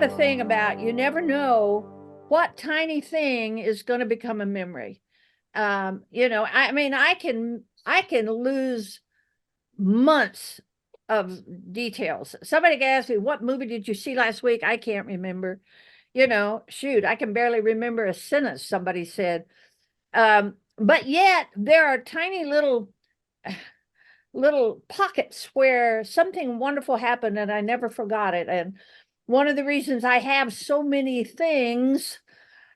have a thing about you never know what tiny thing is going to become a memory. I mean, I can lose months of details. Somebody can ask me, what movie did you see last week? I can't remember. Shoot, I can barely remember a sentence somebody said. But yet there are tiny little pockets where something wonderful happened and I never forgot it. And one of the reasons I have so many things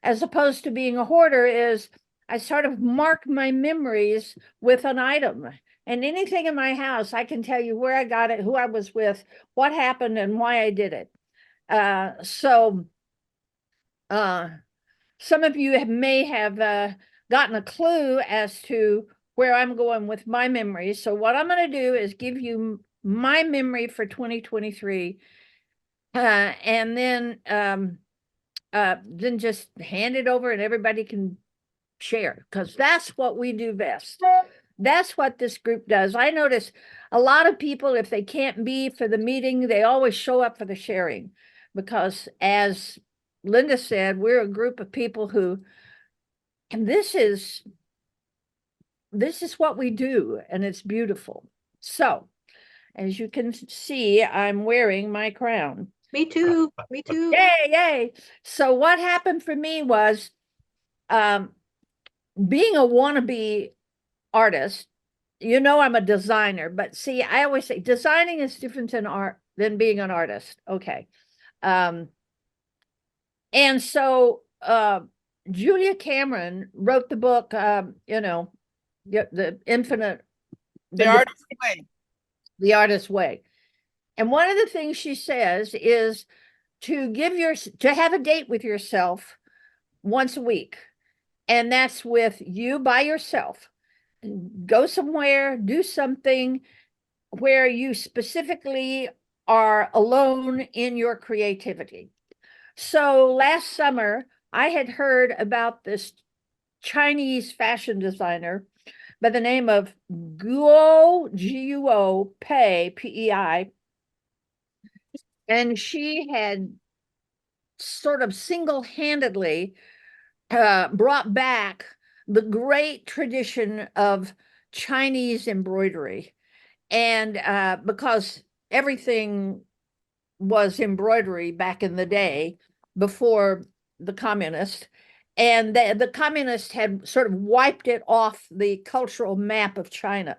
as opposed to being a hoarder is I sort of mark my memories with an item. And anything in my house, I can tell you where I got it, who I was with, what happened, and why I did it. So some of you may have gotten a clue as to where I'm going with my memories. So what I'm going to do is give you my memory for 2023, and then just hand it over and everybody can share, because that's what we do best. That's what this group does. I notice a lot of people, if they can't be for the meeting, they always show up for the sharing, because as Linda said, we're a group of people who, and this is what we do, and it's beautiful. So, as you can see, I'm wearing my crown. Me too. Me too. Yay, yay. So what happened for me was being a wannabe artist. I'm a designer, but see, I always say designing is different than being an artist. Okay. And so Julia Cameron wrote the book, the infinite, The Artist's Way. The Artist's Way. And one of the things she says is to have a date with yourself once a week. And that's with you by yourself. Go somewhere, do something where you specifically are alone in your creativity. So last summer, I had heard about this Chinese fashion designer by the name of Guo, G-U-O, Pei, P-E-I. And she had sort of single-handedly brought back the great tradition of Chinese embroidery. And because everything was embroidery back in the day before the communists, and the communists had sort of wiped it off the cultural map of China.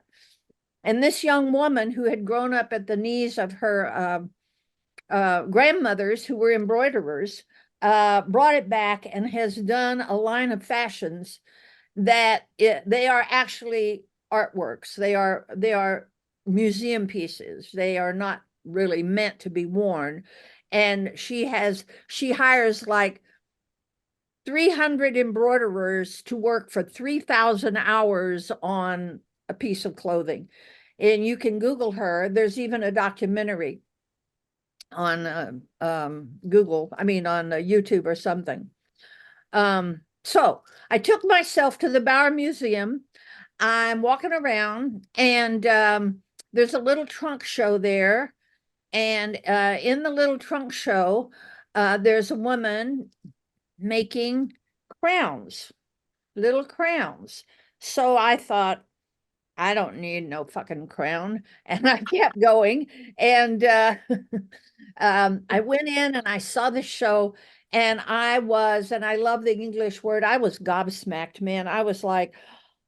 And this young woman who had grown up at the knees of her grandmothers who were embroiderers brought it back and has done a line of fashions that they are actually artworks. They are museum pieces. They are not really meant to be worn. And she hires like 300 embroiderers to work for 3,000 hours on a piece of clothing. And you can Google her. There's even a documentary on Google, on YouTube or something. So I took myself to the Bauer Museum. I'm walking around, and there's a little trunk show there. And in the little trunk show, there's a woman making crowns, little crowns. So I thought, I don't need no fucking crown. And I kept going. And I went in and I saw the show, and I love the English word, I was gobsmacked, man. I was like,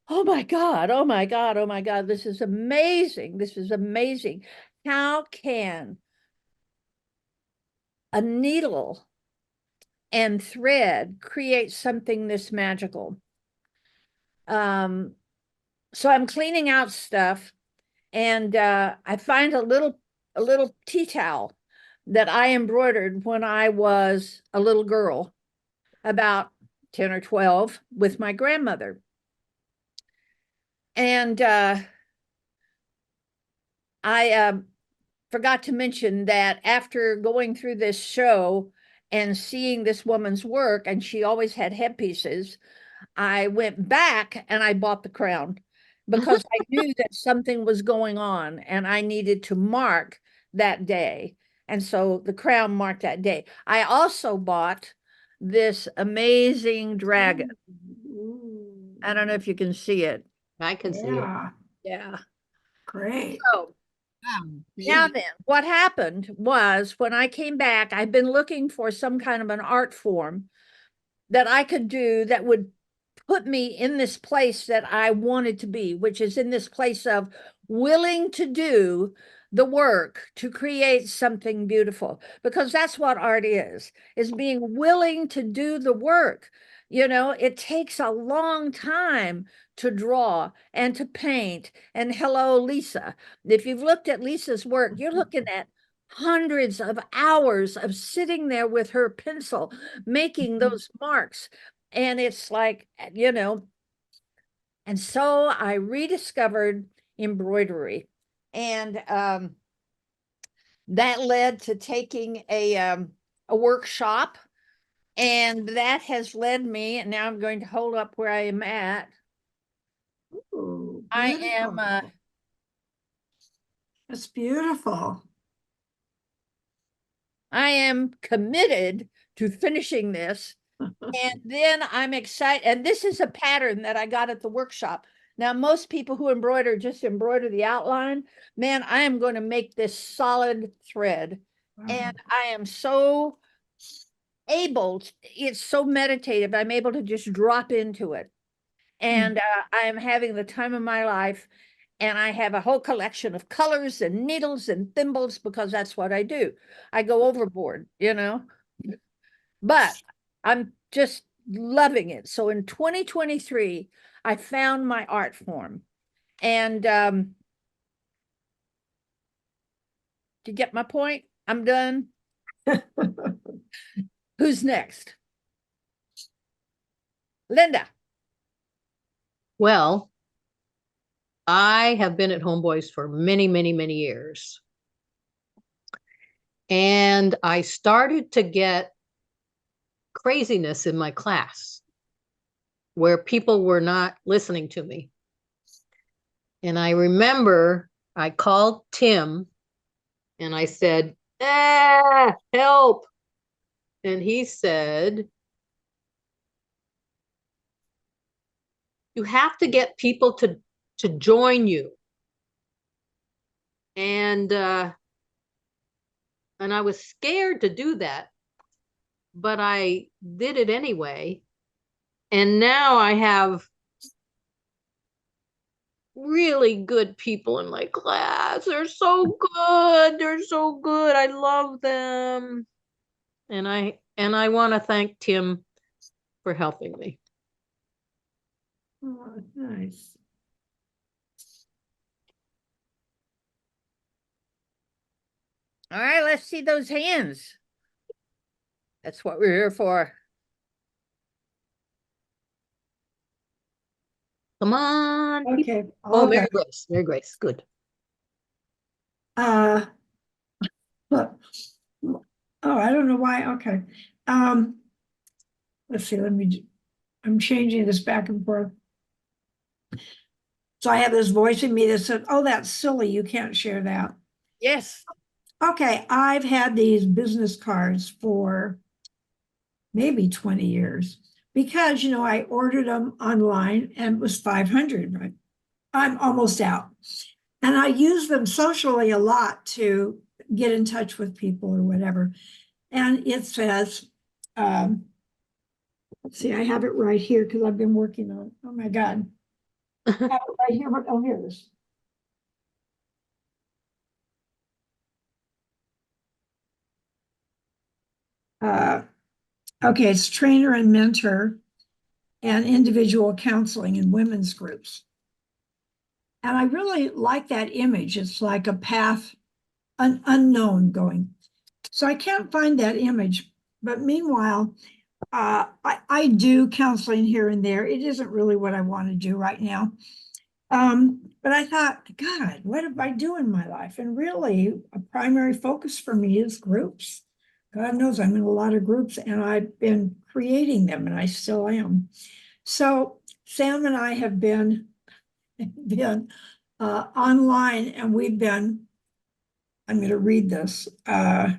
oh my God, oh my God, oh my God, this is amazing. This is amazing. How can a needle and thread create something this magical? So I'm cleaning out stuff, and I find a little tea towel that I embroidered when I was a little girl, about 10 or 12, with my grandmother. And I forgot to mention that after going through this show and seeing this woman's work, and she always had headpieces, I went back and I bought the crown, because I knew that something was going on and I needed to mark that day. And so the crown marked that day. I also bought this amazing dragon. Ooh. I don't know if you can see it. I can see it. Yeah, Yeah. great. So Wow. now then, what happened was when I came back, I've been looking for some kind of an art form that I could do that would put me in this place that I wanted to be, which is in this place of willing to do the work to create something beautiful, because that's what art is being willing to do the work. You know, it takes a long time to draw and to paint. And hello, Lisa. If you've looked at Lisa's work, you're looking at hundreds of hours of sitting there with her pencil, making those marks. And it's like, you know, and so I rediscovered embroidery. And that led to taking a workshop. And that has led me, and now I'm going to hold up where I am at. Ooh, I am beautiful. That's beautiful. I am committed to finishing this. And then I'm excited. And this is a pattern that I got at the workshop. Now, most people who embroider just embroider the outline. Man, I am going to make this solid thread. Wow. And I am so able, it's so meditative. I'm able to just drop into it. And I am having the time of my life. And I have a whole collection of colors and needles and thimbles because that's what I do. I go overboard, you know. But I'm just loving it. So in 2023, I found my art form. And to get my point, I'm done. Who's next? Linda. Well, I have been at Homeboys for many, many, many years. And I started to get craziness in my class where people were not listening to me. And I remember I called Tim and I said, help. And he said, you have to get people to join you. And I was scared to do that, but I did it anyway. And now I have really good people in my class. They're so good. They're so good. I love them. And I want to thank Tim for helping me. Oh, nice. All right, let's see those hands. That's what we're here for. Come on. Okay. Oh, Okay. Mary Grace. Mary Grace. Good. But, oh, I don't know why. Okay. Let's see. I'm changing this back and forth. So I have this voice in me that said, oh, that's silly. You can't share that. Yes. Okay. I've had these business cards for maybe 20 years because, you know, I ordered them online and it was 500, right? I'm almost out. And I use them socially a lot to get in touch with people or whatever. And it says, see, I have it right here because I've been working on it. Oh my God. I have it right here. Oh, here it is. Okay, it's trainer and mentor and individual counseling in women's groups. And I really like that image. It's like a path unknown going. So I can't find that image. But meanwhile, I do counseling here and there. It isn't really what I want to do right now. But I thought, God, what do I do in my life? And really, a primary focus for me is groups. God knows I'm in a lot of groups and I've been creating them and I still am. So Sam and I have been online and we've been I'm going to read this. Oh,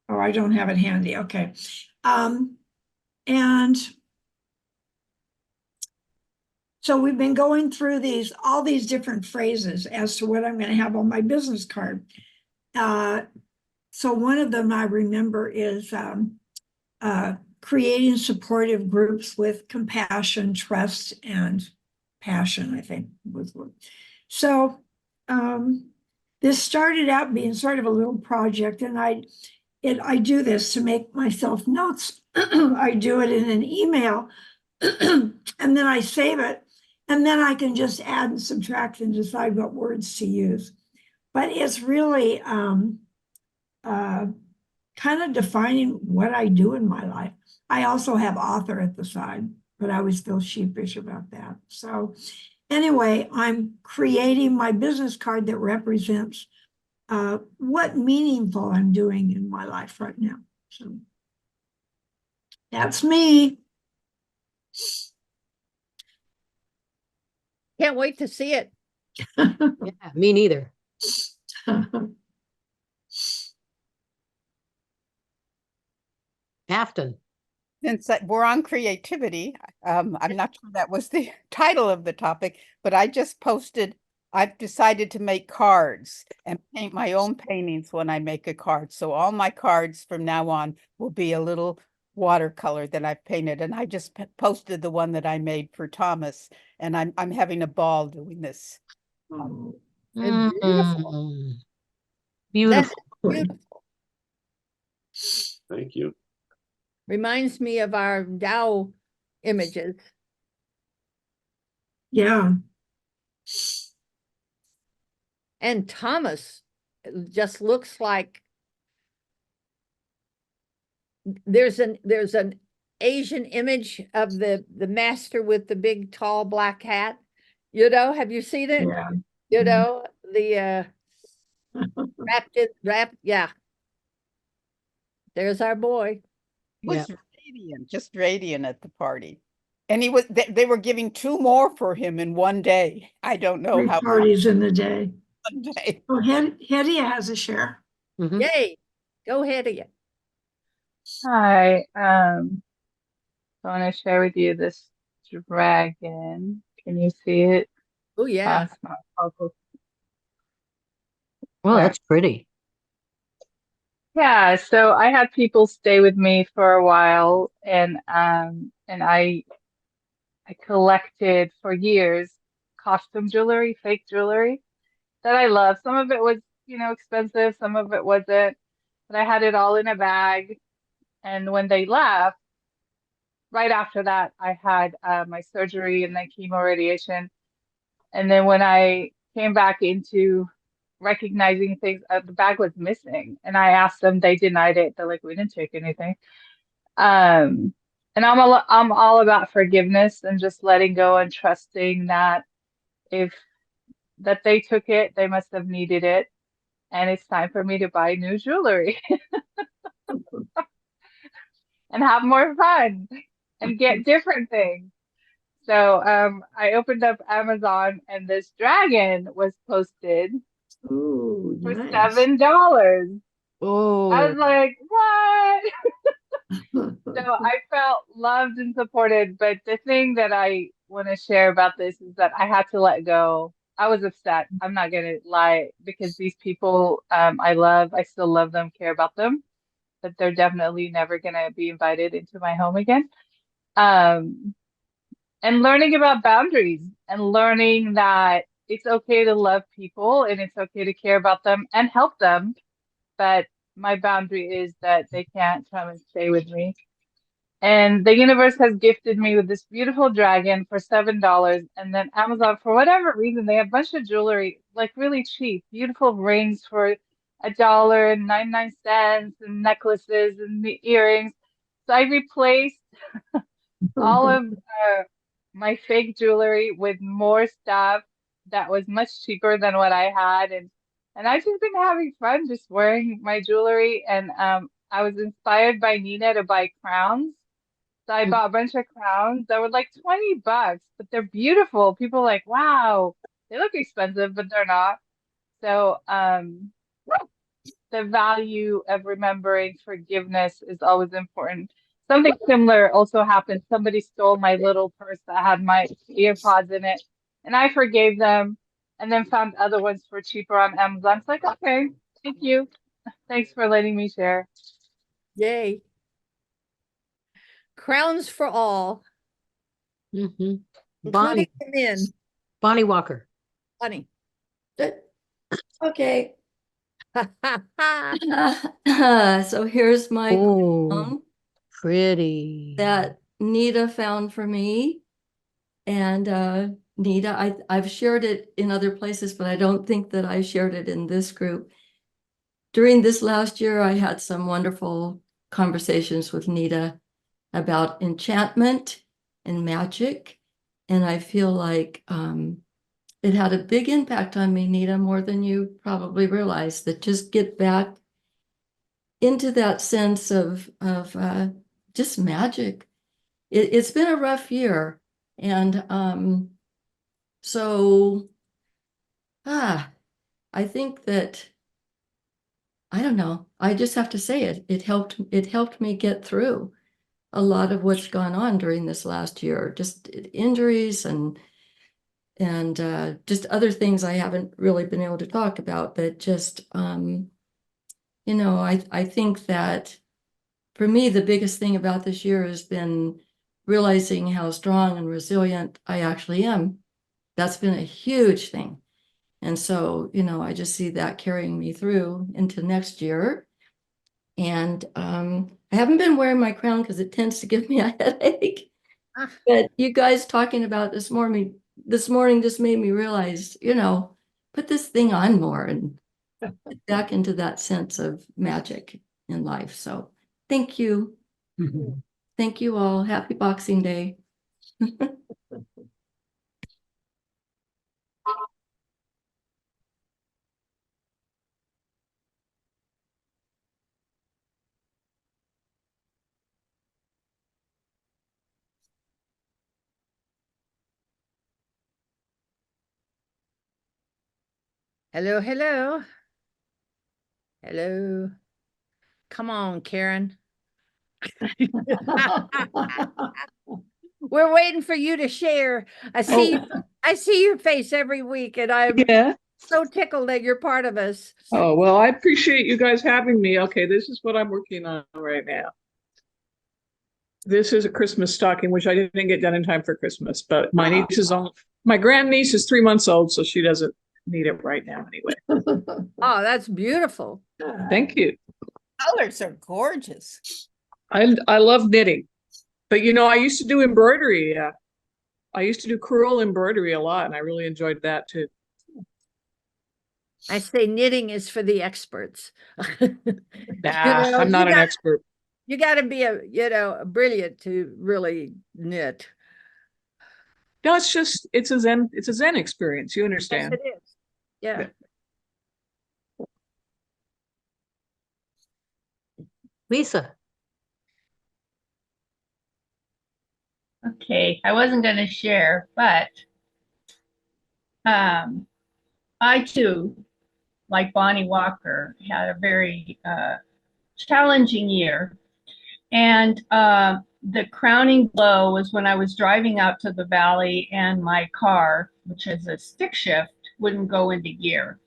I don't have it handy. Okay. And so we've been going through all these different phrases as to what I'm going to have on my business card. So one of them I remember is creating supportive groups with compassion, trust, and passion, I think was one. So this started out being sort of a little project, and I do this to make myself notes. I do it in an email, and then I save it, and then I can just add and subtract and decide what words to use. But it's really kind of defining what I do in my life. I also have author at the side, but I always feel sheepish about that. So anyway, I'm creating my business card that represents what meaningful I'm doing in my life right now. So that's me. Can't wait to see it. Yeah, me neither. Afton. Since we're on creativity, I'm not sure that was the title of the topic, but I've decided to make cards and paint my own paintings when I make a card. So all my cards from now on will be a little watercolor that I've painted. And I just posted the one that I made for Thomas, and I'm having a ball doing this. And beautiful. Mm, That's beautiful. beautiful. Thank you. Reminds me of our Tao images. Yeah. And Thomas just looks like there's an Asian image of the master with the big tall black hat. You know, have you seen it? Yeah. You know, the yeah. There's our boy. He was Yeah. radiant, just radiant at the party. And they were giving 2 more for him in one day. I don't know 3 how parties in the day. one day. Oh, Hetty has a share. Mhm. Yay. Go ahead again. Hi, I want to share with you this dragon. Can you see it? Oh yeah. It's not focused. Well, that's pretty. Yeah, so I had people stay with me for a while, and I collected for years costume jewelry, fake jewelry that I love. Some of it was, expensive, some of it wasn't, but I had it all in a bag. And when they left, right after that, I had my surgery and then chemo radiation. And then when I came back into recognizing things, the bag was missing. And I asked them, they denied it. They're like, we didn't take anything. And I'm all about forgiveness and just letting go and trusting that if that they took it, they must have needed it. And it's time for me to buy new jewelry and have more fun and get different things. So I opened up Amazon and this dragon was posted Ooh, for nice. $7. I Oh, was like, what? So I felt loved and supported. But the thing that I want to share about this is that I had to let go. I was upset. I'm not gonna lie, because these people I still love them, care about them, but they're definitely never gonna be invited into my home again. Um, and learning about boundaries and learning that it's okay to love people and it's okay to care about them and help them. But my boundary is that they can't come and stay with me. And the universe has gifted me with this beautiful dragon for $7. And then Amazon, for whatever reason, they have a bunch of jewelry, like really cheap, beautiful rings for $1.99 and necklaces and the earrings. So I replaced all of my fake jewelry with more stuff that was much cheaper than what I had. And I've just been having fun just wearing my jewelry. And I was inspired by Nina to buy crowns. So I bought a bunch of crowns that were like $20, but they're beautiful. People are like, wow, they look expensive, but they're not. So the value of remembering forgiveness is always important. Something similar also happened. Somebody stole my little purse that had my earpods in it, and I forgave them and then found other ones for cheaper on Amazon. It's like, okay, thank you. Thanks for letting me share. Yay. Crowns for all, Mhm. including Bonnie, the men. Bonnie Walker. Funny. Okay. So here's my Oh, crown pretty. that Nita found for me. And Nita, I've shared it in other places, but I don't think that I shared it in this group. During this last year, I had some wonderful conversations with Nita about enchantment and magic. And I feel like it had a big impact on me, Nita, more than you probably realize, that just get back into that sense of just magic. It's been a rough year. And so I think that, I don't know, I just have to say it. It helped me get through a lot of what's gone on during this last year, just injuries and just other things I haven't really been able to talk about, but just I think that for me, the biggest thing about this year has been realizing how strong and resilient I actually am. That's been a huge thing. And so, I just see that carrying me through into next year. And I haven't been wearing my crown because it tends to give me a headache. But you guys talking about this morning just made me realize, put this thing on more and get back into that sense of magic in life. So thank you. Thank you all. Happy Boxing Day. Hello, hello. Hello. Come on, Karen. We're waiting for you to share. I see your face every week, and I'm so tickled that you're part of us. Oh, well, I appreciate you guys having me. Okay, this is what I'm working on right now. This is a Christmas stocking, which I didn't get done in time for Christmas, but my grandniece is 3 months old, so she doesn't need it right now anyway. Oh, that's beautiful. Thank you. Colors are gorgeous. I love knitting, but I used to do embroidery. I used to do crewel embroidery a lot, and I really enjoyed that too. I say knitting is for the experts. I'm not an expert. You got to be a brilliant to really knit. No, it's a zen experience. You understand? Yes, it is. Yeah. Lisa. Okay, I wasn't going to share, but I too, like Bonnie Walker, had a very challenging year. And the crowning blow was when I was driving out to the valley and my car, which is a stick shift, wouldn't go into gear.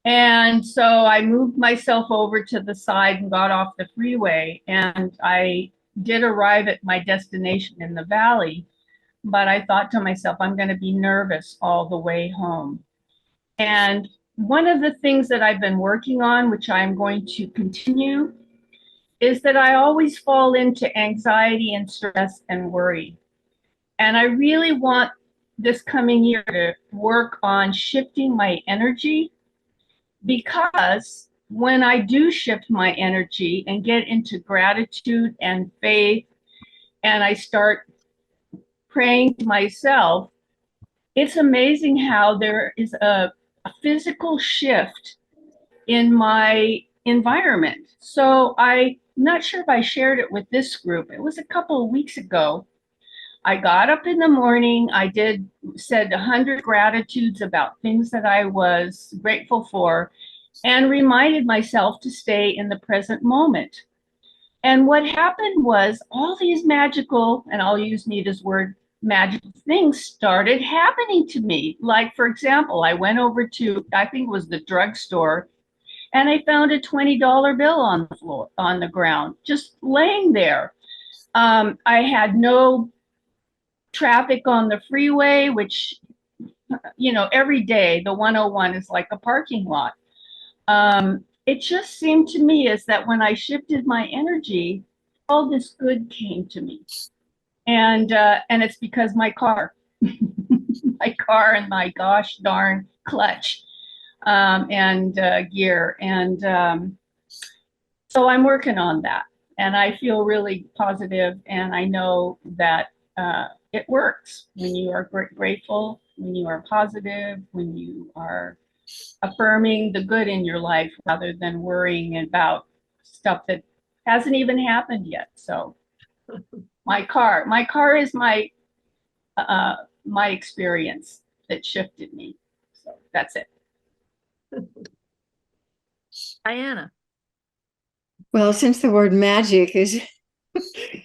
And so I moved myself over to the side and got off the freeway, and I did arrive at my destination in the valley, but I thought to myself, I'm going to be nervous all the way home. And one of the things that I've been working on, which I'm going to continue, is that I always fall into anxiety and stress and worry. And I really want this coming year to work on shifting my energy, because when I do shift my energy and get into gratitude and faith, and I start praying to myself, it's amazing how there is a physical shift in my environment. So I'm not sure if I shared it with this group. It was a couple of weeks ago. I got up in the morning. I said 100 gratitudes about things that I was grateful for. and reminded myself to stay in the present moment. And what happened was all these magical, and I'll use Nita's word, magical things started happening to me. Like, for example, I went over to, I think it was the drugstore, and I found a $20 bill on the floor, on the ground, just laying there. I had no traffic on the freeway, which, you know, every day the 101 is like a parking lot. It just seemed to me as that when I shifted my energy, all this good came to me. And it's because my car, my car and my gosh darn clutch and gear. And so I'm working on that. And I feel really positive, and I know that it works when you are grateful, when you are positive, when you are affirming the good in your life rather than worrying about stuff that hasn't even happened yet. So my car is my my experience that shifted me. So that's it. Diana. Well, since the word magic is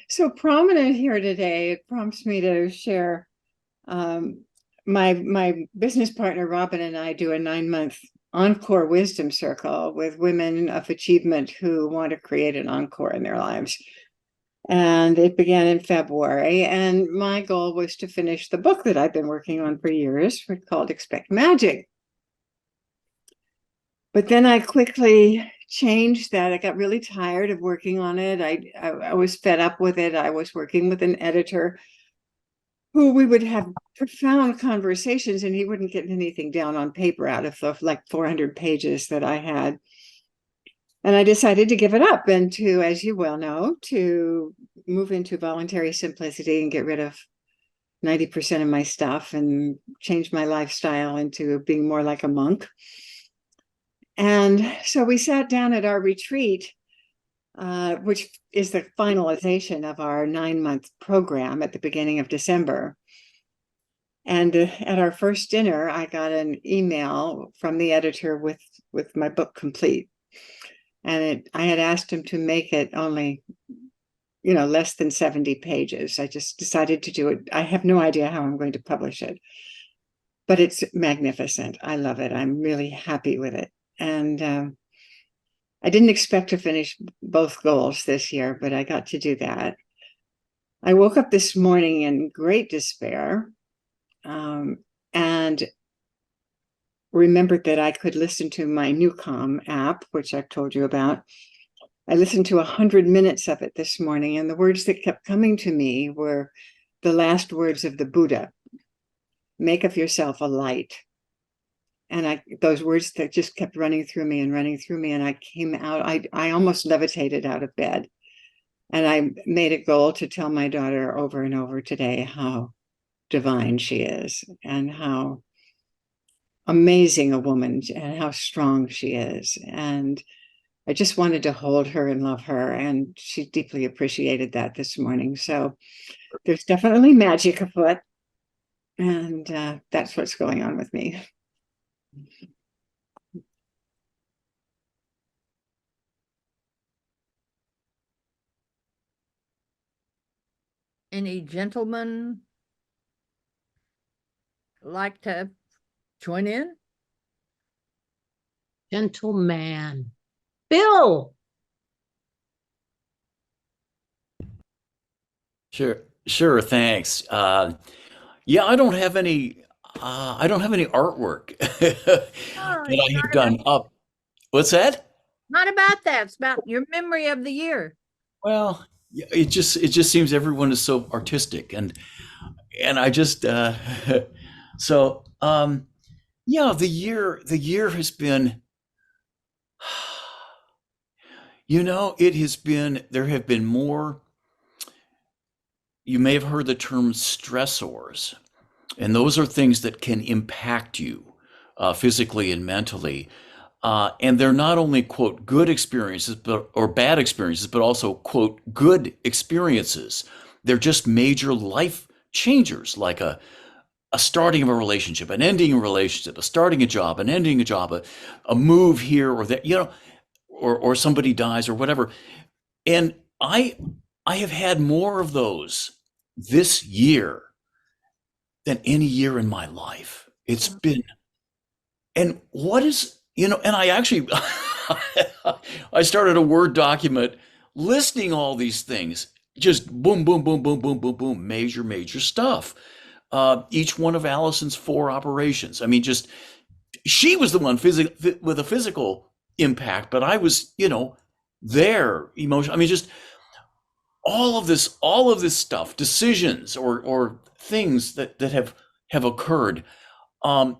so prominent here today, it prompts me to share. My business partner Robin and I do a 9-month encore wisdom circle with women of achievement who want to create an encore in their lives. And it began in February, and my goal was to finish the book that I've been working on for years, called Expect Magic. But then I quickly changed that. I got really tired of working on it. I was fed up with it. I was working with an editor who we would have profound conversations, and he wouldn't get anything down on paper out of the like 400 pages that I had. And I decided to give it up and to, as you well know, to move into voluntary simplicity and get rid of 90% of my stuff and change my lifestyle into being more like a monk. And so we sat down at our retreat, which is the finalization of our 9-month program at the beginning of December. And at our first dinner, I got an email from the editor with my book complete. And I had asked him to make it only, less than 70 pages. I just decided to do it. I have no idea how I'm going to publish it, but it's magnificent. I love it. I'm really happy with it. And I didn't expect to finish both goals this year, but I got to do that. I woke up this morning in great despair and remembered that I could listen to my Newcom app, which I've told you about. I listened to 100 minutes of it this morning, and the words that kept coming to me were the last words of the Buddha: make of yourself a light. And those words that just kept running through me, and I came out, I almost levitated out of bed. And I made a goal to tell my daughter over and over today how divine she is, and how amazing a woman, and how strong she is. And I just wanted to hold her and love her, and she deeply appreciated that this morning. So there's definitely magic afoot, and that's what's going on with me. Any gentlemen like to join in? Gentleman. Bill. Sure, thanks. Yeah, I don't have any artwork that I have done up. What's that? Not about that. It's about your memory of the year. Well, yeah, it just seems everyone is so artistic, and I just so yeah, the year has been, there have been more. You may have heard the term stressors, and those are things that can impact you physically and mentally. And they're not only, quote, good experiences or bad experiences, but also, quote, good experiences. They're just major life changers, like a a starting of a relationship, an ending of a relationship, a starting a job, an ending a job, a move here or there, or somebody dies or whatever. And I have had more of those this year than any year in my life. It's been, and what is, and I actually, I started a Word document listing all these things, just boom, boom, boom, boom, boom, boom, boom, major stuff. Each one of Allison's 4 operations. I mean, just, she was the one with a physical impact, but I was, there emotion. I mean, just all of this stuff, decisions or things that have occurred. And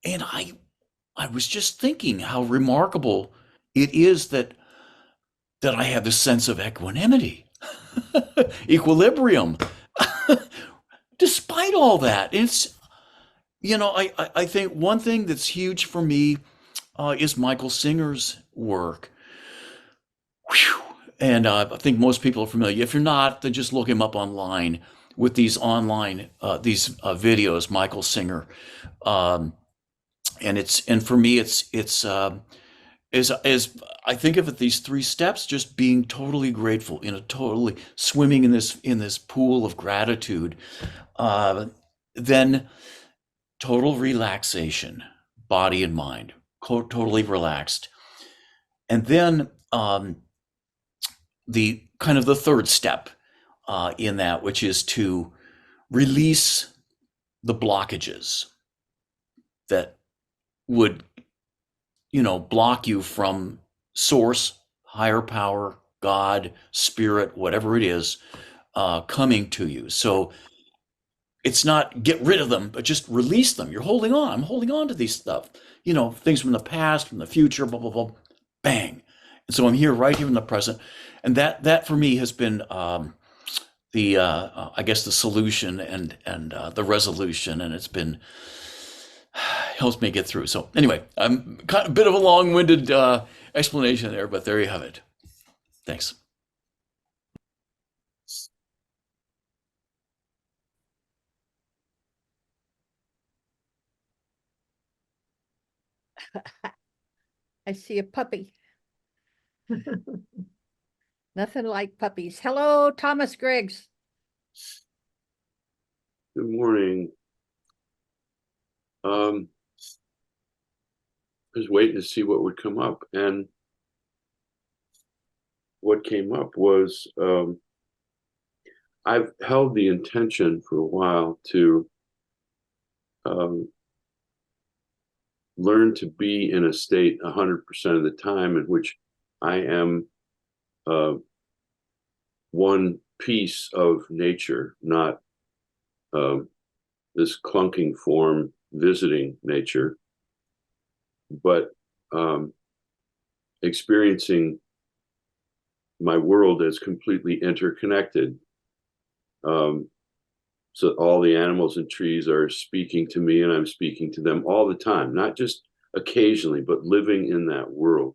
I was just thinking how remarkable it is that I have this sense of equanimity, equilibrium, despite all that. It's, I think one thing that's huge for me is Michael Singer's work. Whew. And I think most people are familiar. If you're not, then just look him up online with these online videos, Michael Singer. And for me, it's as I think of it, these 3 steps, just being totally grateful, totally swimming in this pool of gratitude, then total relaxation, body and mind, totally relaxed, and then the kind of the 3rd step in that, which is to release the blockages that would block you from source, higher power, God, spirit, whatever it is, coming to you. So it's not get rid of them, but just release them. You're holding on. I'm holding on to these stuff, things from the past, from the future, blah, blah, blah, bang. And so I'm here, right here in the present. And that for me has been I guess the solution and the resolution, and it's been, helps me get through. So anyway, I'm kind of a bit of a long-winded explanation there, but there you have it. Thanks. I see a puppy. Nothing like puppies. Hello, Thomas Griggs. Good morning. I was waiting to see what would come up, and what came up was I've held the intention for a while to learn to be in a state 100% of the time in which I am one piece of nature, not this clunking form visiting nature, but experiencing my world as completely interconnected. So all the animals and trees are speaking to me and I'm speaking to them all the time, not just occasionally, but living in that world.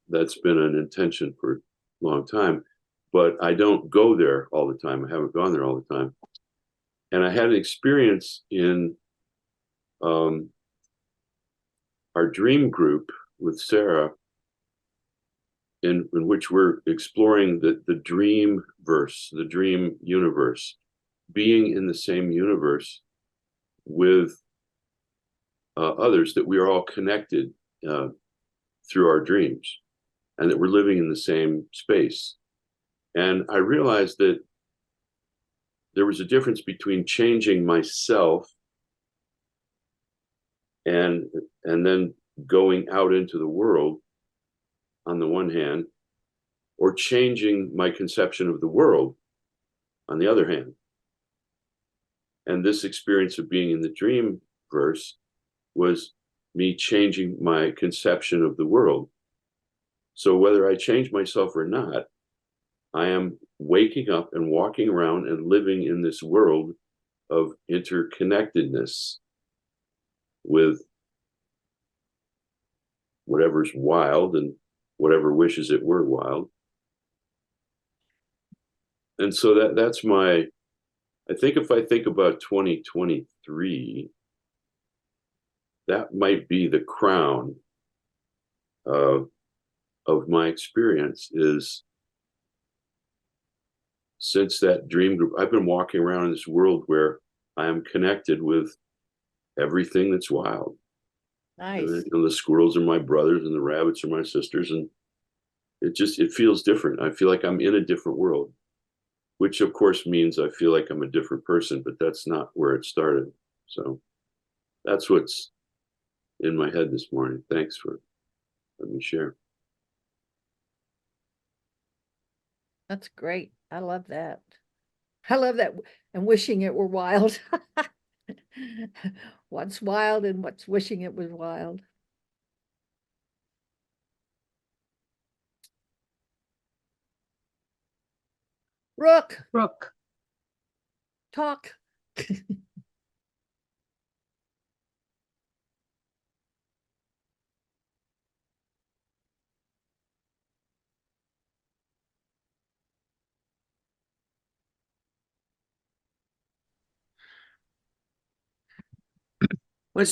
That's been an intention for a long time, but I don't go there all the time. I haven't gone there all the time. And I had an experience in our dream group with Sarah, in which we're exploring the dream verse, the dream universe, being in the same universe with others, that we are all connected through our dreams, and that we're living in the same space. And I realized that there was a difference between changing myself and then going out into the world on the one hand, or changing my conception of the world on the other hand. And this experience of being in the dream verse was me changing my conception of the world. So whether I change myself or not, I am waking up and walking around and living in this world of interconnectedness with whatever's wild and whatever wishes it were wild. And so that's my I think if I think about 2023, that might be the crown of my experience is since that dream group, I've been walking around in this world where I am connected with everything that's wild. Nice. And, you know, the squirrels are my brothers and the rabbits are my sisters. And it feels different. I feel like I'm in a different world, which of course means I feel like I'm a different person, but that's not where it started. So that's what's in my head this morning. Thanks for letting me share. That's great. I love that. I love that and wishing it were wild. What's wild and what's wishing it was wild. Rook, Brooke. talk. Well,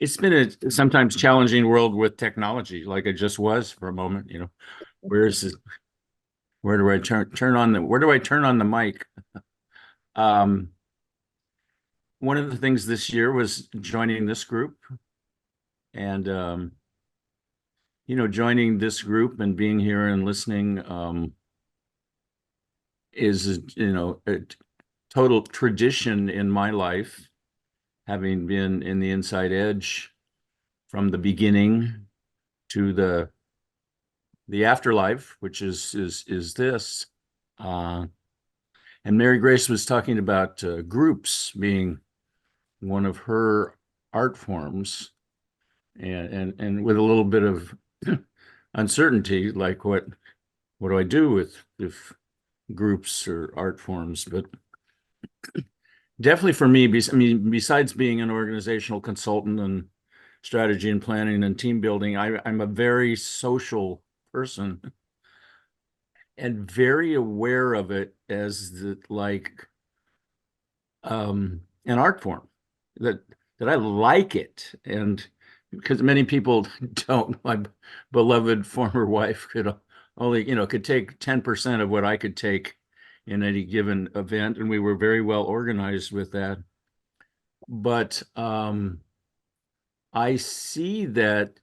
it's been a sometimes challenging world with technology, like it just was for a moment. You know, where's it? Where do I turn on the? Where do I turn on the mic? Um, one of the things this year was joining this group, and you know, joining this group and being here and listening is, you know, a total tradition in my life, having been in the Inside Edge from the beginning to the afterlife, which is this. And Mary Grace was talking about groups being one of her art forms, and with a little bit of uncertainty, like what do I do with if groups or art forms? But definitely for me, I mean, besides being an organizational consultant and strategy and planning and team building, I'm a very social person and very aware of it as an art form that I like it. And because many people don't, my beloved former wife could only, you know, could take 10% of what I could take in any given event, and we were very well organized with that. But I see that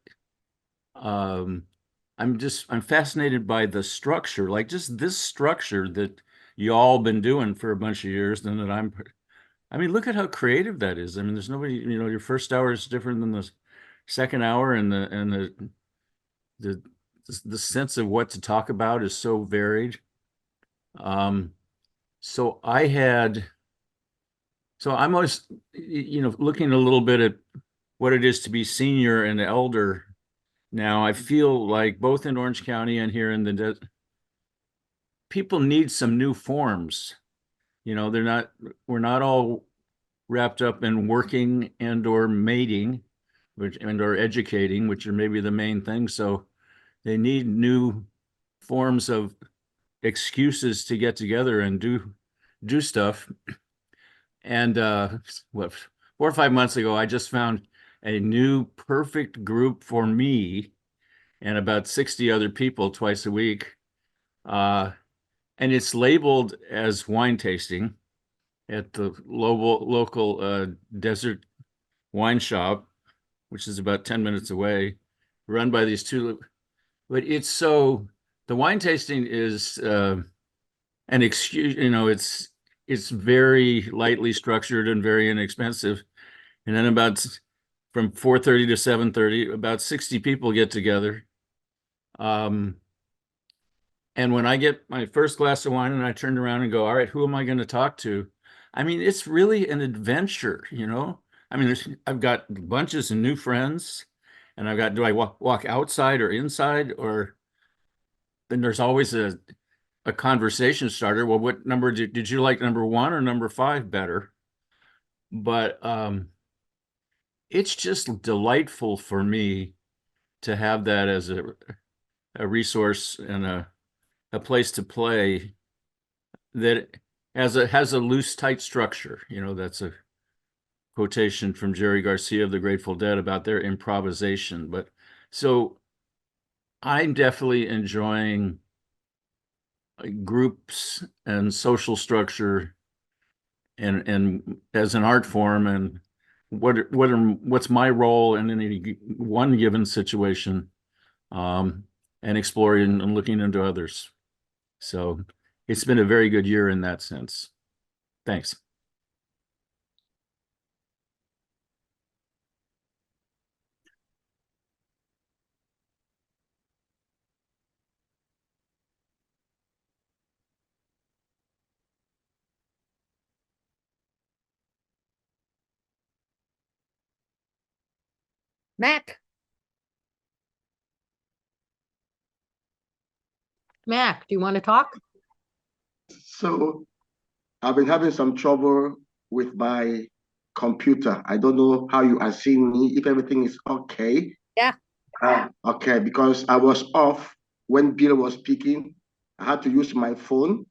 I'm fascinated by the structure, like just this structure that you all been doing for a bunch of years, and that I mean, look at how creative that is. I mean, there's nobody, you know, your first hour is different than the second hour, and the the sense of what to talk about is so varied. Um, so I'm always, you know, looking a little bit at what it is to be senior and elder. Now, I feel like both in Orange County and here in the people need some new forms. You know, we're not all wrapped up in working and or mating, and or educating, which are maybe the main thing. So they need new forms of excuses to get together and do stuff. And what 4 or 5 months ago, I just found a new perfect group for me and about 60 other people twice a week. And it's labeled as wine tasting at the local desert wine shop, which is about 10 minutes away, run by these two. But it's so, the wine tasting is an excuse, you know, it's very lightly structured and very inexpensive. And then about from 4:30 to 7:30, about 60 people get together. And when I get my first glass of wine and I turn around and go, all right, who am I going to talk to? I mean, it's really an adventure, you know? I mean, I've got bunches of new friends, and I've got, do I walk outside or inside? Or then there's always a conversation starter. Well, what number did you like, number 1 or number 5 better? But it's just delightful for me to have that as a resource and a place to play that, has a loose, tight structure. You know, that's a quotation from Jerry Garcia of the Grateful Dead about their improvisation. But so I'm definitely enjoying groups and social structure and as an art form, and what's my role in any one given situation, and exploring and looking into others. So it's been a very good year in that sense. Thanks. Mac, Mac, do you want to talk? So I've been having some trouble with my computer. I don't know how you are seeing me, if everything is okay. yeah. Okay, because I was off when Bill was speaking. I had to use my phone.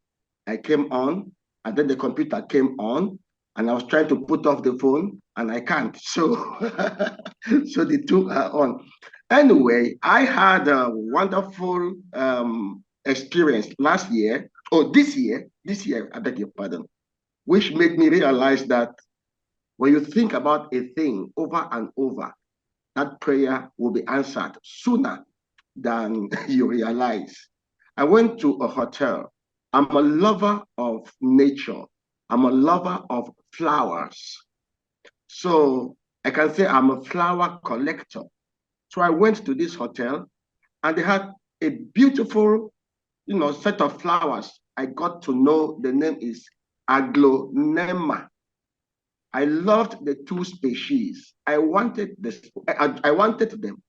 I came on, and then the computer came on, and I was trying to put off the phone, and I can't. So, so the two are on. Anyway, I had a wonderful experience last year, or this year, I beg your pardon, which made me realize that when you think about a thing over and over, that prayer will be answered sooner than you realize. I went to a hotel. I'm a lover of nature. I'm a lover of flowers. So I can say I'm a flower collector. So I went to this hotel and they had a beautiful, set of flowers. I got to know the name is aglonema. I loved the two species. I wanted I wanted them.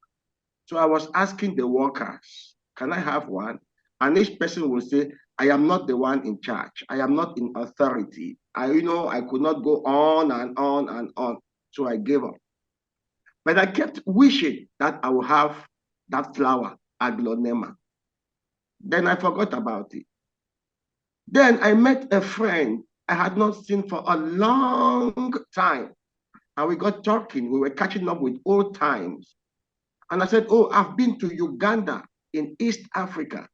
So I was asking the workers, can I have one? And each person will say, I am not the one in charge. I am not in authority. I could not go on and on and on. So I gave up. But I kept wishing that I would have that flower, aglonema. Then I forgot about it. Then I met a friend I had not seen for a long time. And we got talking. We were catching up with old times. And I said, oh, I've been to Uganda in East Africa.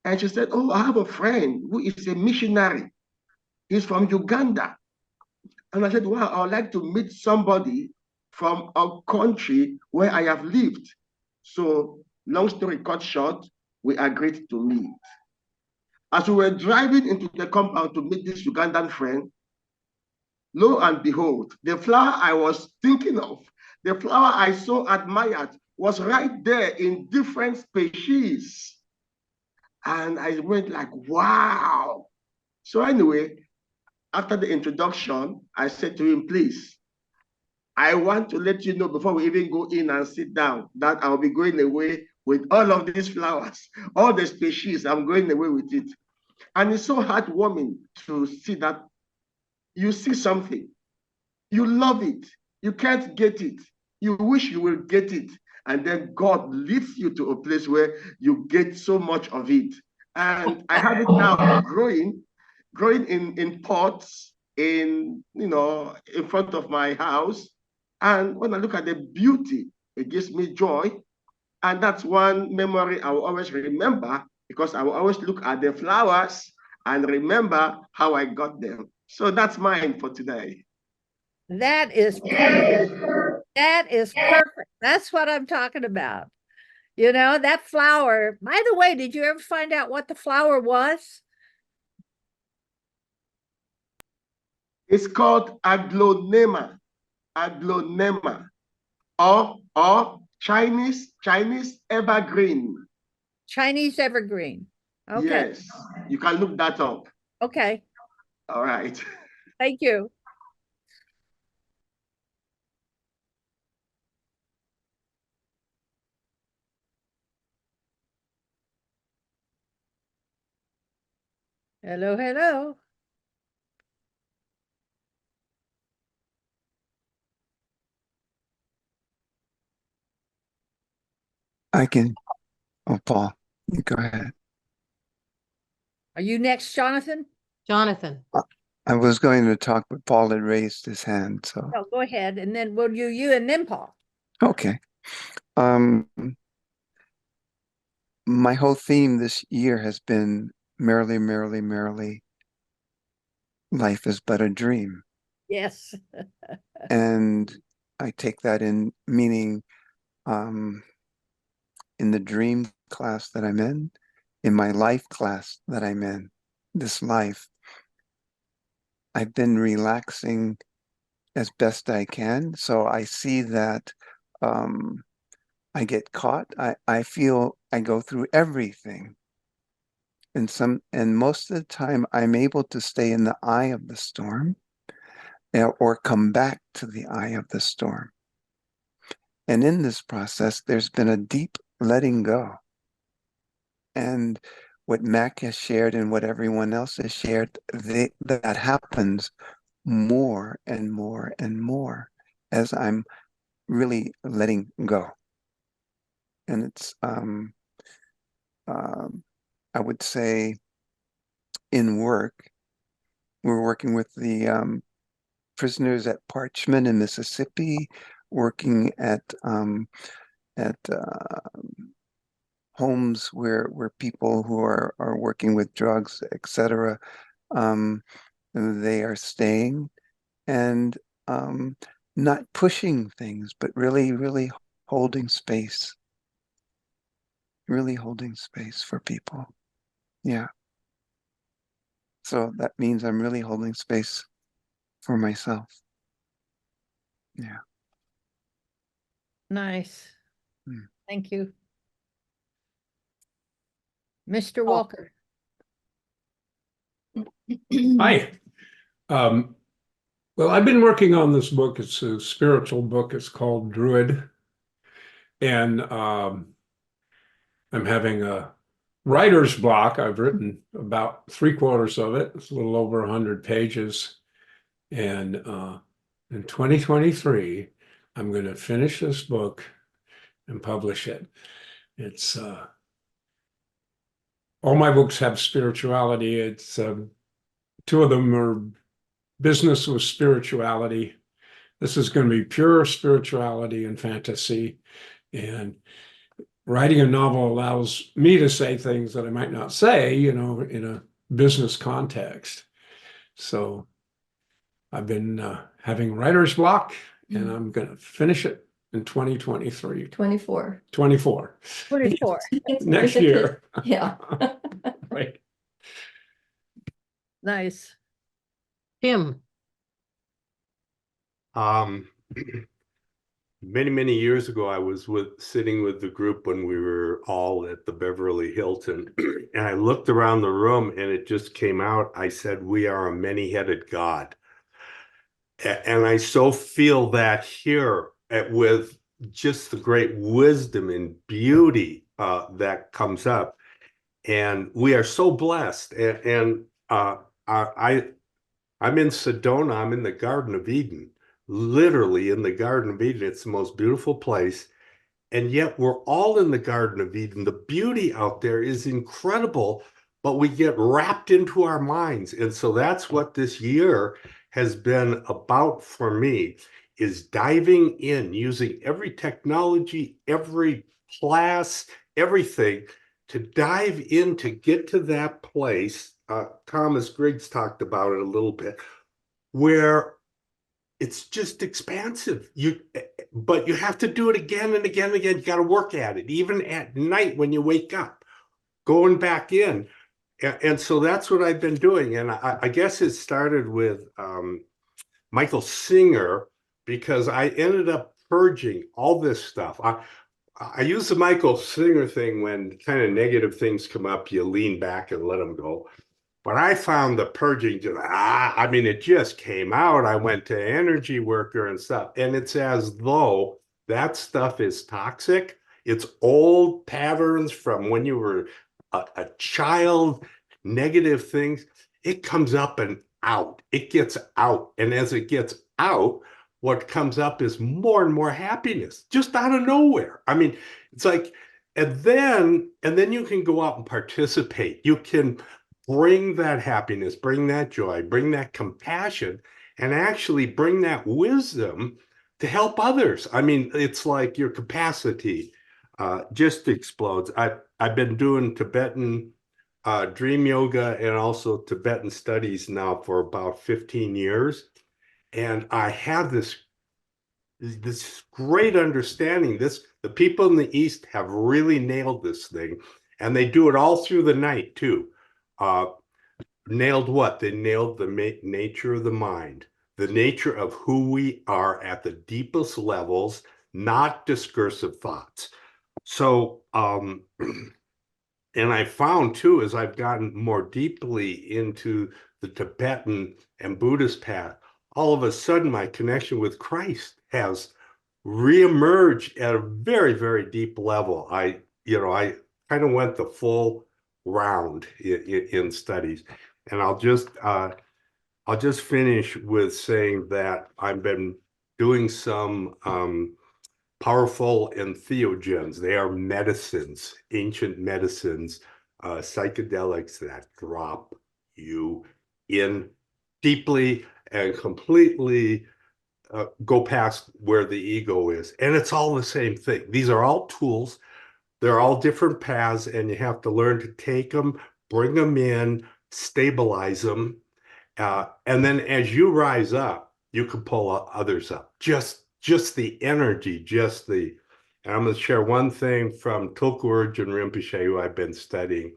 And she said, oh, I have a friend who is a missionary. He's from Uganda. And I said, wow, I would like to meet somebody from a country where I have lived. So long story cut short, we agreed to meet. As we were driving into the compound to meet this Ugandan friend, lo and behold, the flower I was thinking of, the flower I so admired, was right there in different species. And I went like, wow. So anyway, after the introduction, I said to him, please, I want to let you know before we even go in and sit down that I'll be going away with all of these flowers, all the species, I'm going away with it. And it's so heartwarming to see that you see something, you love it, you can't get it, you wish you will get it, and then God leads you to a place where you get so much of it. And I have it now growing in pots in front of my house. And when I look at the beauty, it gives me joy. And that's one memory I will always remember, because I will always look at the flowers and remember how I got them. So that's mine for today. That is perfect. That is perfect. That's what I'm talking about. That flower. By the way, did you ever find out what the flower was? It's called aglonema, or Chinese evergreen. Chinese evergreen. Okay. Yes, you can look that up. Okay. All right. Thank you. Hello, hello. I can. Oh, Paul, you go ahead. Are you next, Jonathan? Jonathan. I was going to talk, but Paul had raised his hand, so Oh, go ahead, and then we'll do you and then Paul. okay. My whole theme this year has been merrily, merrily, merrily, life is but a dream. Yes. And I take that in meaning in the dream class that I'm in my life class that I'm in, this life, I've been relaxing as best I can. So I see that I get caught. I feel I go through everything. And most of the time I'm able to stay in the eye of the storm or come back to the eye of the storm. And in this process, there's been a deep letting go. And what Mac has shared and what everyone else has shared, that happens more and more and more as I'm really letting go. And it's, I would say in work, we're working with the prisoners at Parchman in Mississippi, working at homes where people who are working with drugs, etc. They are staying and not pushing things, but really, really holding space. Really holding space for people. Yeah. So that means I'm really holding space for myself. Yeah. Nice. Mm. Thank you. Mr. Walker. Hi. Well, I've been working on this book. It's a spiritual book. It's called Druid. And I'm having a writer's block. I've written about 3/4 of it. It's a little over 100 pages. And in 2023, I'm going to finish this book and publish it. It's all my books have spirituality. It's two of them are business with spirituality. This is going to be pure spirituality and fantasy. And writing a novel allows me to say things that I might not say, you know, in a business context. So I've been having writer's block, and I'm going to finish it in 2023. 24. 24. 24. Next year. Yeah. Right. Nice. Tim. Many years ago, I was sitting with the group when we were all at the Beverly Hilton, and I looked around the room and it just came out. I said, "We are a many-headed God." And I so feel that here with just the great wisdom and beauty that comes up. And we are so blessed. And I'm in Sedona. I'm in the Garden of Eden, literally in the Garden of Eden. It's the most beautiful place. And yet we're all in the Garden of Eden. The beauty out there is incredible, but we get wrapped into our minds. And so that's what this year has been about for me, is diving in, using every technology, every class, everything to dive in to get to that place. Thomas Griggs talked about it a little bit, where it's just expansive. But you have to do it again and again and again. You got to work at it, even at night when you wake up, going back in. And so that's what I've been doing. And I guess it started with Michael Singer, because I ended up purging all this stuff. I use the Michael Singer thing when kind of negative things come up, you lean back and let them go. But I found the purging I mean, it just came out. I went to Energy Worker and stuff, and it's as though that stuff is toxic. It's old patterns from when you were a child, negative things. It comes up and out. It gets out. And as it gets out, what comes up is more and more happiness, just out of nowhere. I mean, it's like, and then you can go out and participate. You can bring that happiness, bring that joy, bring that compassion, and actually bring that wisdom to help others. I mean, it's like your capacity just explodes. I've been doing Tibetan dream yoga and also Tibetan studies now for about 15 years. And I have this great understanding. The people in the East have really nailed this thing, and they do it all through the night too. Nailed what? They nailed the nature of the mind, the nature of who we are at the deepest levels, not discursive thoughts. So, and I found too, as I've gotten more deeply into the Tibetan and Buddhist path, all of a sudden my connection with Christ has reemerged at a very, very deep level. I kind of went the full round in studies. And I'll just finish with saying that I've been doing some powerful entheogens. They are medicines, ancient medicines, psychedelics that drop you in deeply and completely go past where the ego is. And it's all the same thing. These are all tools. They're all different paths, and you have to learn to take them, bring them in, stabilize them. And then as you rise up, you can pull others up. Just the energy, and I'm going to share one thing from Tulku Urgyen Rinpoche, who I've been studying.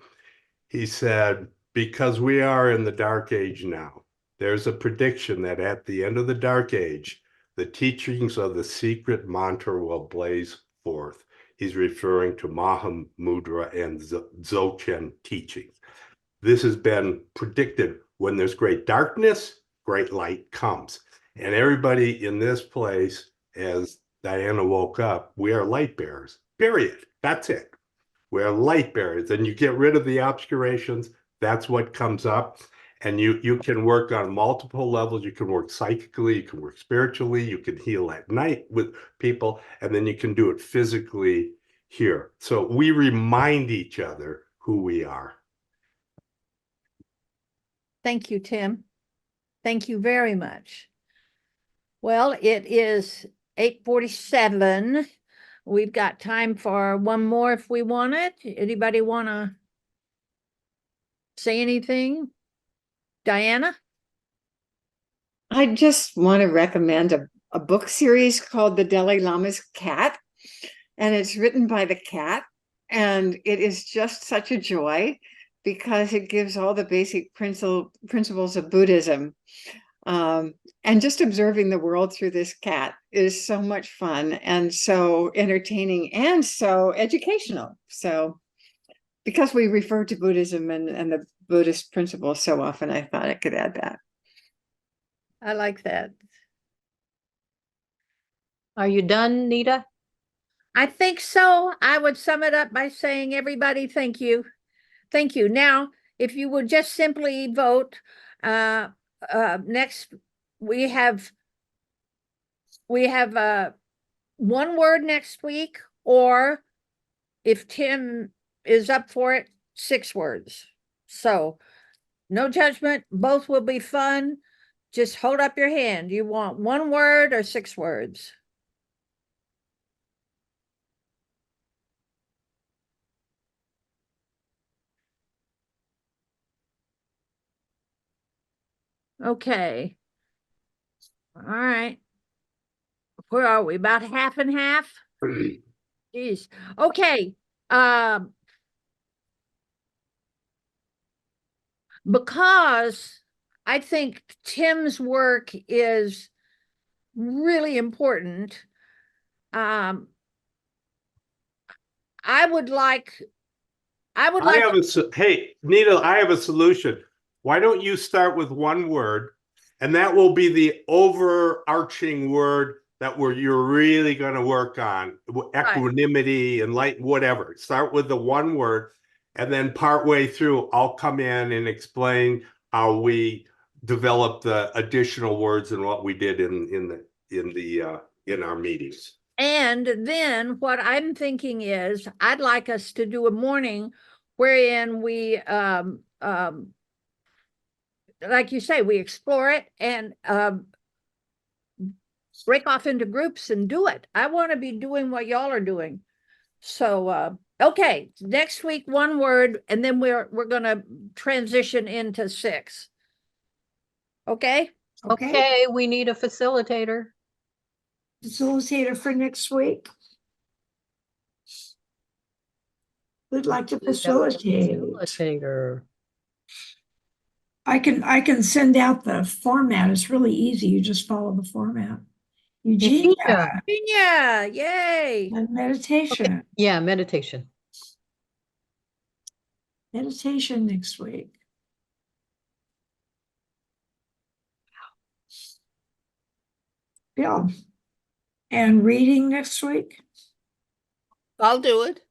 He said, because we are in the dark age now, there's a prediction that at the end of the dark age, the teachings of the secret mantra will blaze forth. He's referring to Mahamudra and Dzogchen teachings. This has been predicted. When there's great darkness, great light comes. And everybody in this place, as Diana woke up, we are light bearers, period. That's it. We're light bearers. And you get rid of the obscurations, that's what comes up. And you can work on multiple levels. You can work psychically, you can work spiritually, you can heal at night with people, and then you can do it physically here. So we remind each other who we are. Thank you, Tim. Thank you very much. Well, it is 8:47. We've got time for one more if we want it. Anybody want to say anything? Diana? I just want to recommend a book series called The Dalai Lama's Cat, and it's written by the cat, and it is just such a joy because it gives all the basic principles of Buddhism. And just observing the world through this cat is so much fun and so entertaining and so educational. So because we refer to Buddhism and the Buddhist principles so often, I thought I could add that. I like that. Are you done, Nita? I think so. I would sum it up by saying, everybody, thank you. Thank you. Now, if you would just simply vote, next we have one word next week, or if Tim is up for it, 6 words. So no judgment, both will be fun. Just hold up your hand. You want 1 word or 6 words? Okay. All right. Where are we? About half and half? Jeez. Okay. Because I think Tim's work is really important. I would like Hey, Nita, I have a solution. Why don't you start with 1 word, and that will be the overarching word that you're really going to work on, equanimity and light, whatever. Start with the 1 word, and then partway through, I'll come in and explain how we developed the additional words and what we did in our meetings. And then what I'm thinking is I'd like us to do a morning wherein we like you say, we explore it and break off into groups and do it. I want to be doing what y'all are doing. So okay, next week one word, and then we're gonna transition into 6. Okay? Okay, we need a facilitator. Facilitator for next week. Who'd like to facilitate? Facilitator. I can send out the format. It's really easy. You just follow the format. Eugenia Eugenia, yay. and meditation. Yeah, meditation. Meditation next week. Yeah. And reading next week. I'll do it.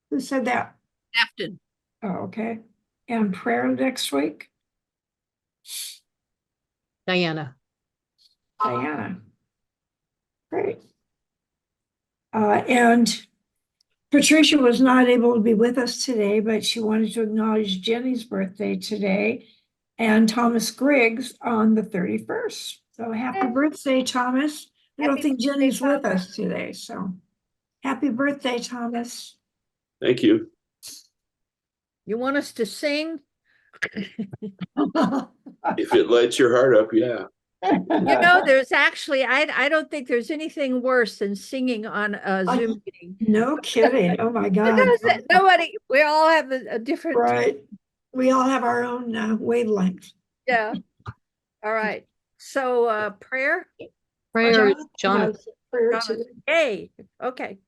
Who said that? Afton. Oh, okay. And prayer next week. Diana. Diana. Great. And Patricia was not able to be with us today, but she wanted to acknowledge Jenny's birthday today and Thomas Griggs on the 31st. So happy birthday, Thomas. I don't think Jenny's with us today, so happy birthday, Thomas. Thank you. You want us to sing? If it lights your heart up, yeah. You know, there's actually, I don't think there's anything worse than singing on a Zoom meeting. No kidding. Oh my God. Because nobody, we all have a different. Right. We all have our own wavelength. Yeah. All right. So prayer? Prayer, Jonathan Jonathan. has prayer Jonathan. today. Hey, okay.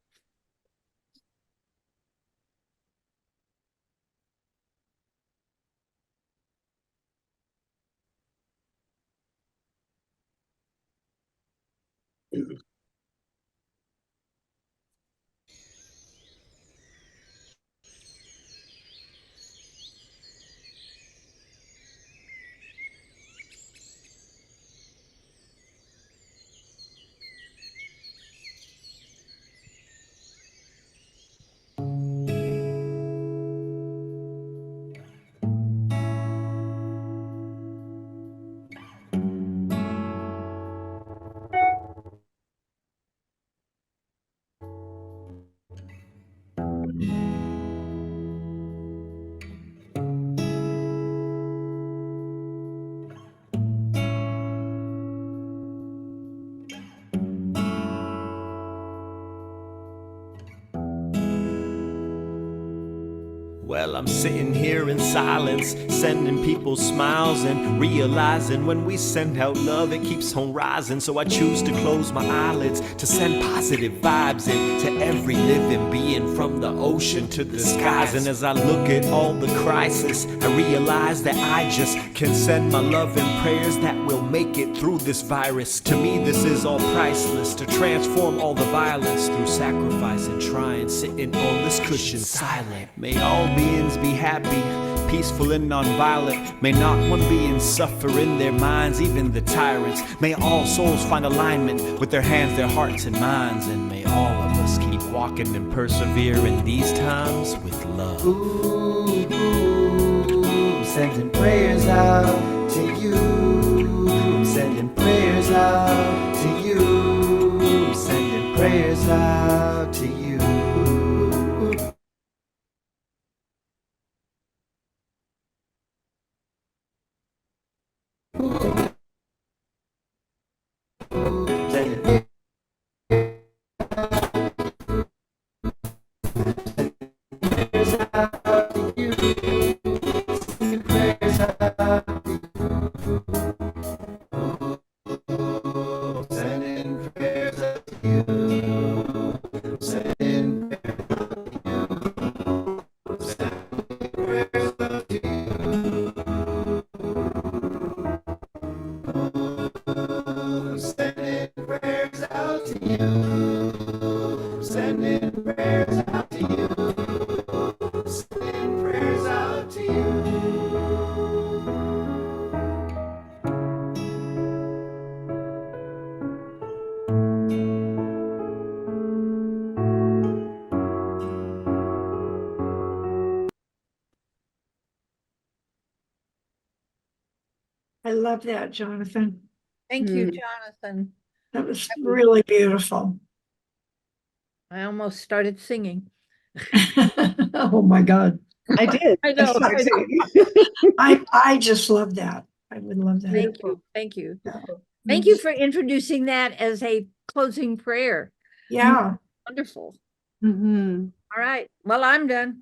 Well, I'm sitting here in silence, sending people smiles and realizing when we send out love, it keeps on rising. So I choose to close my eyelids to send positive vibes into every living being, from the ocean to the skies. And as I look at all the crisis, I realize that I just can send my love and prayers that will make it through this virus. To me, this is all priceless, to transform all the violence through sacrifice and trying, sitting on this cushion silent. May all beings be happy, peaceful and non-violent. May not one being suffer in their minds, even the tyrants. May all souls find alignment with their hands, their hearts and minds. And may all of us keep walking and persevere in these times with love. Ooh, I'm sending prayers out to you. I'm sending prayers out to you. I'm sending prayers out to you. love that, Jonathan. Thank you, Jonathan. That was really beautiful. I almost started singing. Oh my God. I did. I know. I just love that. I would love that. Thank you. Thank you. Yeah. Thank you for introducing that as a closing prayer. Yeah. Wonderful. Mhm. All right. Well, I'm done.